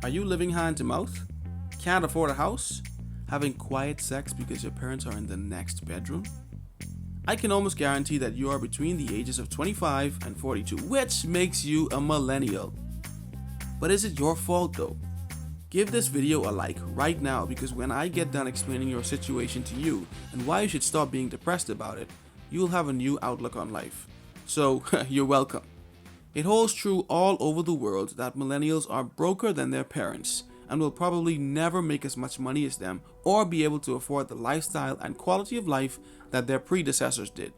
Are you living hand to mouth? Can't afford a house? Having quiet sex because your parents are in the next bedroom? I can almost guarantee that you are between the ages of 25 and 42, which makes you a millennial. But is it your fault though? Give this video a like right now, because when I get done explaining your situation to you and why you should stop being depressed about it, you'll have a new outlook on life. So, you're welcome. It holds true all over the world that millennials are broker than their parents and will probably never make as much money as them or be able to afford the lifestyle and quality of life that their predecessors did.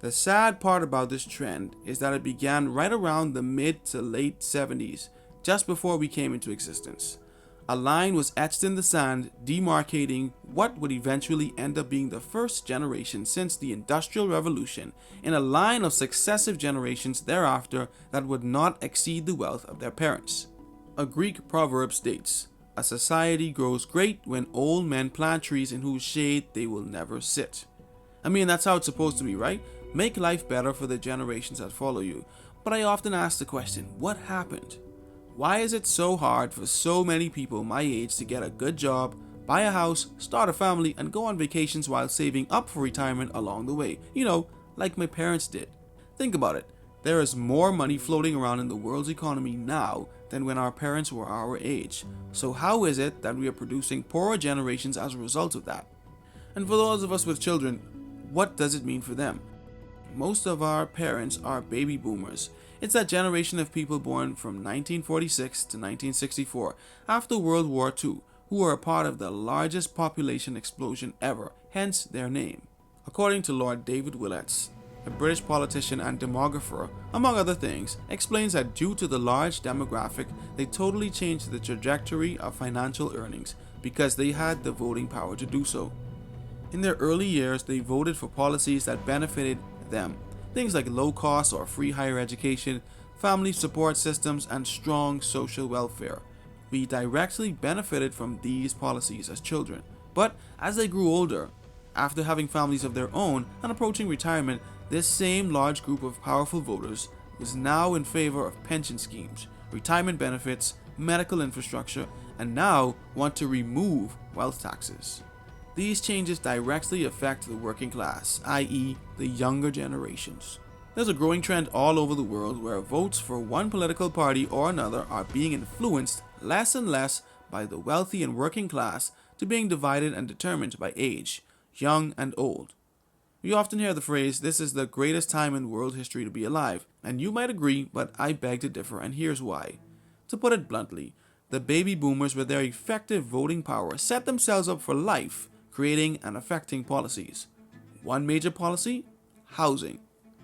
The sad part about this trend is that it began right around the mid to late 70s, just before we came into existence. A line was etched in the sand demarcating what would eventually end up being the first generation since the Industrial Revolution, in a line of successive generations thereafter that would not exceed the wealth of their parents. A Greek proverb states, "A society grows great when old men plant trees in whose shade they will never sit." I mean, that's how it's supposed to be, right? Make life better for the generations that follow you. But I often ask the question, what happened? Why is it so hard for so many people my age to get a good job, buy a house, start a family, and go on vacations while saving up for retirement along the way? You know, like my parents did. Think about it. There is more money floating around in the world's economy now than when our parents were our age. So how is it that we are producing poorer generations as a result of that? And for those of us with children, what does it mean for them? Most of our parents are baby boomers. It's that generation of people born from 1946 to 1964, after World War II, who are a part of the largest population explosion ever, hence their name. According to Lord David Willetts, a British politician and demographer, among other things, explains that due to the large demographic, they totally changed the trajectory of financial earnings because they had the voting power to do so. In their early years, they voted for policies that benefited them. Things like low cost or free higher education, family support systems, and strong social welfare. We directly benefited from these policies as children. But as they grew older, after having families of their own and approaching retirement, this same large group of powerful voters was now in favor of pension schemes, retirement benefits, medical infrastructure, and now want to remove wealth taxes. These changes directly affect the working class, i.e., the younger generations. There's a growing trend all over the world where votes for one political party or another are being influenced less and less by the wealthy and working class to being divided and determined by age, young and old. We often hear the phrase, "This is the greatest time in world history to be alive," and you might agree, but I beg to differ, and here's why. To put it bluntly, the baby boomers with their effective voting power set themselves up for life, creating and affecting policies. One major policy? Housing.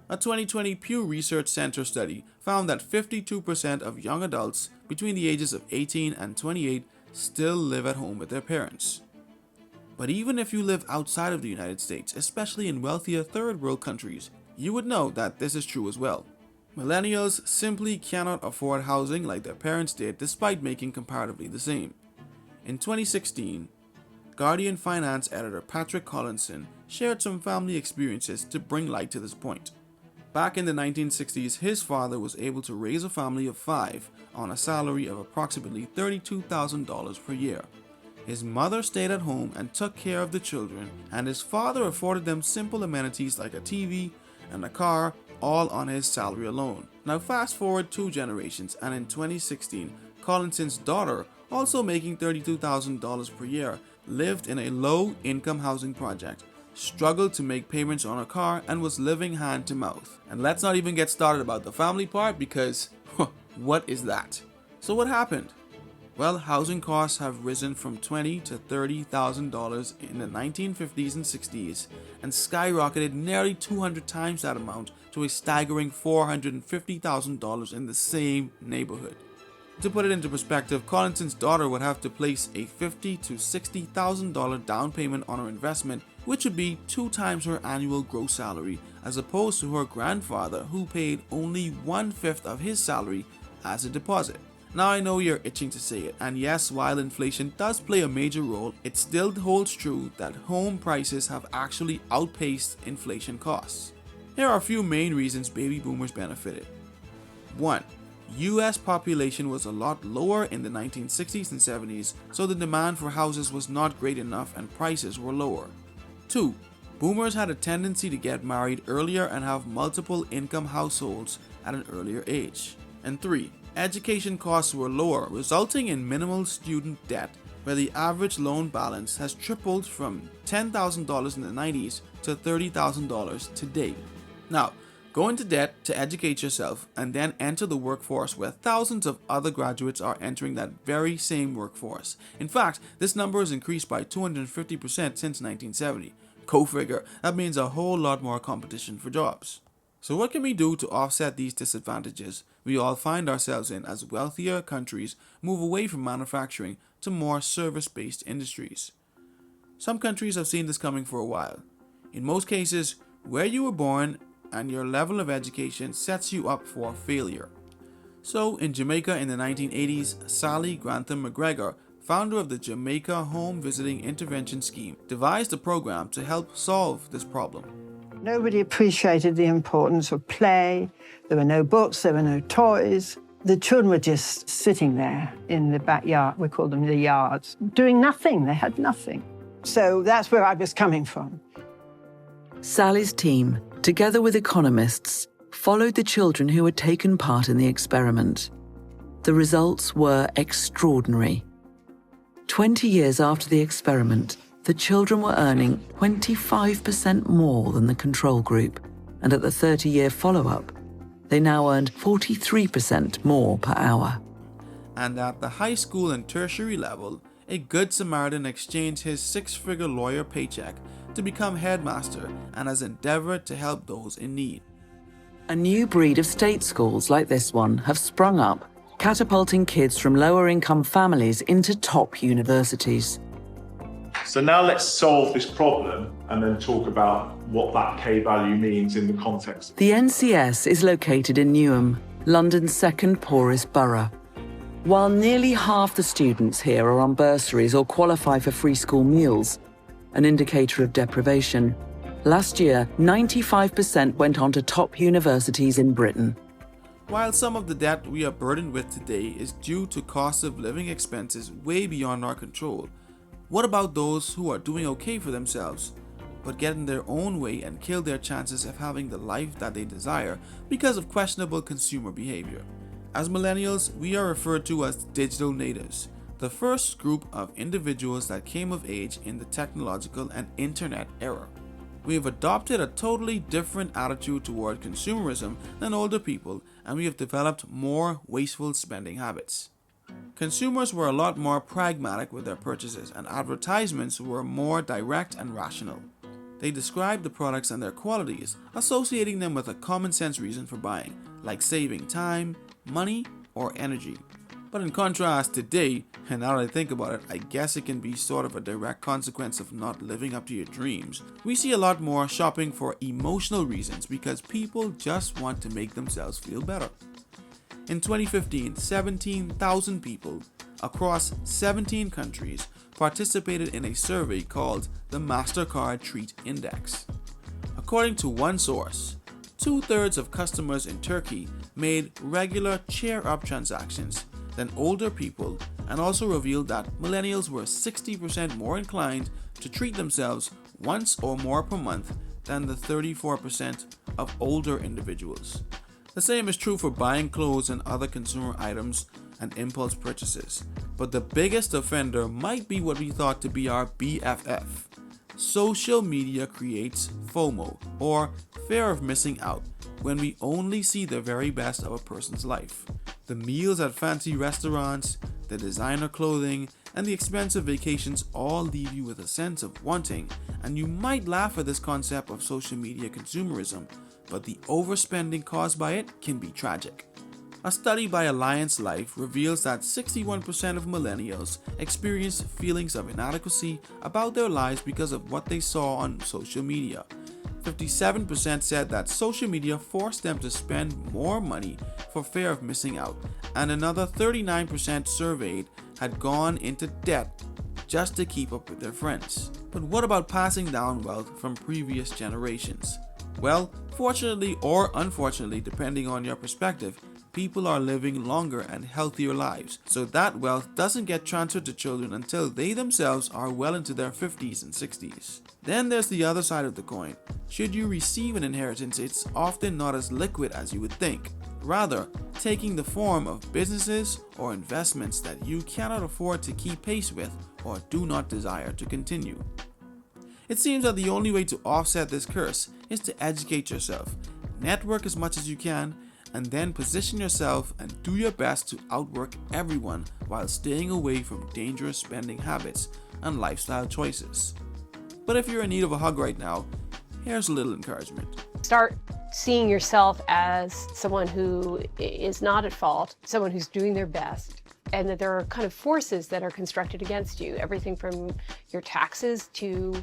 A 2020 Pew Research Center study found that 52% of young adults between the ages of 18 and 28 still live at home with their parents. But even if you live outside of the United States, especially in wealthier third world countries, you would know that this is true as well. Millennials simply cannot afford housing like their parents did, despite making comparatively the same. In 2016, Guardian finance editor Patrick Collinson shared some family experiences to bring light to this point. Back in the 1960s, his father was able to raise a family of 5 on a salary of approximately $32,000 per year. His mother stayed at home and took care of the children, and his father afforded them simple amenities like a TV and a car, all on his salary alone. Now fast forward 2 generations, and in 2016, Collinson's daughter, also making $32,000 per year, lived in a low-income housing project, struggled to make payments on a car, and was living hand to mouth. And let's not even get started about the family part, because what is that? So what happened? Well, housing costs have risen from $20,000 to $30,000 in the 1950s and 60s and skyrocketed nearly 200 times that amount to a staggering $450,000 in the same neighborhood. To put it into perspective, Collinson's daughter would have to place a $50,000 to $60,000 down payment on her investment, which would be 2 times her annual gross salary, as opposed to her grandfather, who paid only 1/5 of his salary as a deposit. Now I know you're itching to say it, and yes, while inflation does play a major role, it still holds true that home prices have actually outpaced inflation costs. Here are a few main reasons baby boomers benefited. 1. US population was a lot lower in the 1960s and 70s, so the demand for houses was not great enough and prices were lower. 2. Boomers had a tendency to get married earlier and have multiple income households at an earlier age. And 3. Education costs were lower, resulting in minimal student debt, where the average loan balance has tripled from $10,000 in the 90s to $30,000 today. Now, go into debt to educate yourself and then enter the workforce where thousands of other graduates are entering that very same workforce. In fact, this number has increased by 250% since 1970. Go figure, that means a whole lot more competition for jobs. So what can we do to offset these disadvantages we all find ourselves in as wealthier countries move away from manufacturing to more service-based industries? Some countries have seen this coming for a while. In most cases, where you were born and your level of education sets you up for failure. So in Jamaica in the 1980s, Sally Grantham McGregor, founder of the Jamaica Home Visiting Intervention Scheme, devised a program to help solve this problem. Nobody appreciated the importance of play. There were no books, there were no toys. The children were just sitting there in the backyard, we call them the yards, doing nothing. They had nothing. So that's where I was coming from. Sally's team, together with economists, followed the children who had taken part in the experiment. The results were extraordinary. 20 years after the experiment, the children were earning 25% more than the control group, and at the 30-year follow-up, they now earned 43% more per hour. And at the high school and tertiary level, a Good Samaritan exchanged his six-figure lawyer paycheck to become headmaster and has endeavored to help those in need. A new breed of state schools like this one have sprung up, catapulting kids from lower-income families into top universities. So now let's solve this problem and then talk about what that K-value means in the context. The NCS is located in Newham, London's second poorest borough. While nearly half the students here are on bursaries or qualify for free school meals, an indicator of deprivation, last year 95% went on to top universities in Britain. While some of the debt we are burdened with today is due to cost of living expenses way beyond our control, what about those who are doing okay for themselves, but get in their own way and kill their chances of having the life that they desire because of questionable consumer behavior? As millennials, we are referred to as digital natives, the first group of individuals that came of age in the technological and internet era. We have adopted a totally different attitude toward consumerism than older people, and we have developed more wasteful spending habits. Consumers were a lot more pragmatic with their purchases, and advertisements were more direct and rational. They described the products and their qualities, associating them with a common sense reason for buying, like saving time, money, or energy. But in contrast, today, and now that I think about it, I guess it can be sort of a direct consequence of not living up to your dreams. We see a lot more shopping for emotional reasons because people just want to make themselves feel better. In 2015, 17,000 people across 17 countries participated in a survey called the MasterCard Treat Index. According to one source, 2/3 of customers in Turkey made regular cheer-up transactions than older people, and also revealed that millennials were 60% more inclined to treat themselves once or more per month than the 34% of older individuals. The same is true for buying clothes and other consumer items and impulse purchases. But the biggest offender might be what we thought to be our BFF. Social media creates FOMO, or fear of missing out, when we only see the very best of a person's life. The meals at fancy restaurants, the designer clothing, and the expensive vacations all leave you with a sense of wanting, and you might laugh at this concept of social media consumerism, but the overspending caused by it can be tragic. A study by Alliance Life reveals that 61% of millennials experience feelings of inadequacy about their lives because of what they saw on social media. 57% said that social media forced them to spend more money for fear of missing out, and another 39% surveyed had gone into debt just to keep up with their friends. But what about passing down wealth from previous generations? Well, fortunately or unfortunately, depending on your perspective, people are living longer and healthier lives, so that wealth doesn't get transferred to children until they themselves are well into their 50s and 60s. Then there's the other side of the coin. Should you receive an inheritance, it's often not as liquid as you would think, rather taking the form of businesses or investments that you cannot afford to keep pace with or do not desire to continue. It seems that the only way to offset this curse is to educate yourself, network as much as you can, and then position yourself and do your best to outwork everyone while staying away from dangerous spending habits and lifestyle choices. But if you're in need of a hug right now, here's a little encouragement. Start seeing yourself as someone who is not at fault, someone who's doing their best, and that there are kind of forces that are constructed against you, everything from your taxes to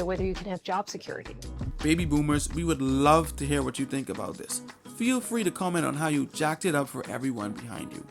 whether you can have job security. Baby boomers, we would love to hear what you think about this. Feel free to comment on how you jacked it up for everyone behind you.